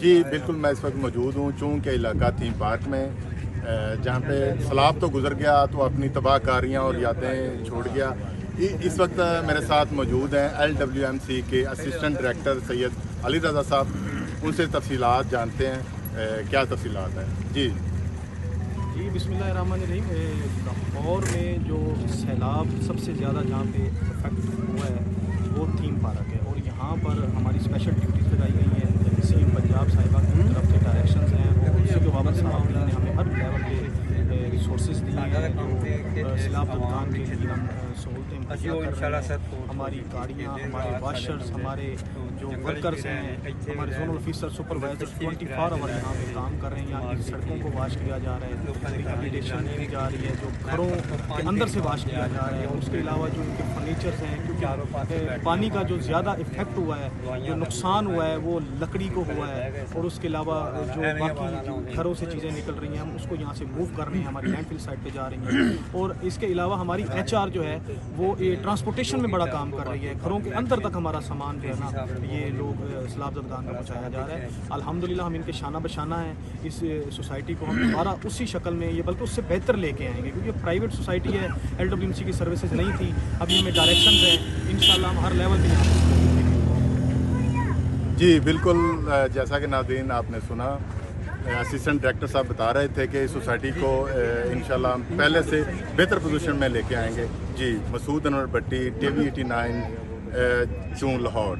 جی بالکل، میں اس وقت موجود ہوں چونکہ علاقہ تھیم پارک میں جہاں پہ سیلاب تو گزر گیا تو اپنی تباہ کاریاں اور یادیں چھوڑ گیا۔ اس وقت میرے ساتھ موجود ہیں LWMC کے اسسٹنٹ ڈائریکٹر سید علی رضا صاحب، ان سے تفصیلات جانتے ہیں کیا تفصیلات ہیں۔ جی بسم اللہ الرحمن الرحیم۔ لاہور میں جو سیلاب سب سے زیادہ جہاں پہ افیکٹ ہوا ہے وہ تھیم پارک ہے، اور یہاں پر ہماری اسپیشل ڈیوٹیز لگائی گئی ہیں۔ CM پنجاب صاحبہ کی طرف سے ڈائریکشنز ہیں، اور اس کے بابت صاحب نے ہمیں ہر لیول کے ریسورسز دیے ہیں جو سیلاب زدگان کے لیے ہم سہولتیں مہیا کر رہے ہیں۔ ہماری گاڑیاں، ہمارے واشرز، ہمارے جو ورکرز ہیں، ہمارے زونل آفیسر، سپروائزر 24 آور یہاں پہ کام کر رہے ہیں۔ یہاں کی سڑکوں کو واش کیا جا رہا ہے، ریہیبلیٹیشن کی جا رہی ہے، جو گھروں کے اندر سے واش کیا جا رہا ہے، اور اس کے علاوہ جو ان کے فرنیچرز ہیں، کیونکہ پانی کا جو زیادہ افیکٹ ہوا ہے، جو نقصان ہوا ہے وہ لکڑی کو ہوا ہے، اور اس کے علاوہ جو باقی گھروں سے چیزیں نکل رہی ہیں ہم اس کو یہاں سے موو کر رہے ہیں، ہماری لینڈ فل سائٹ پہ جا رہی ہیں۔ اور اس کے علاوہ ہماری HR جو ہے وہ ٹرانسپورٹیشن میں بڑا کام کر رہی ہے، گھروں کے اندر تک ہمارا سامان جو ہے نا یہ لوگ سیلاب زدگان میں پہنچایا جا رہا ہے۔ الحمدللہ ہم ان کے شانہ بشانہ ہیں، اس سوسائٹی کو ہم دوبارہ اسی شکل میں یہ بلکہ اس سے بہتر لے کے آئیں گے، کیونکہ پرائیویٹ سوسائٹی ہے، LWMC کی سروسز نہیں تھی، ابھی ہمیں ڈائریکشنز ہیں، انشاءاللہ ہم ہر لیول پہ یہاں پر۔ جی بالکل، جیسا کہ ناظرین آپ نے سنا، اسسٹنٹ ڈائریکٹر صاحب بتا رہے تھے کہ اس سوسائٹی کو انشاءاللہ ہم پہلے سے بہتر پوزیشن میں لے کے آئیں گے۔ جی مسعود انور بٹی، TV 89 چون لاہور۔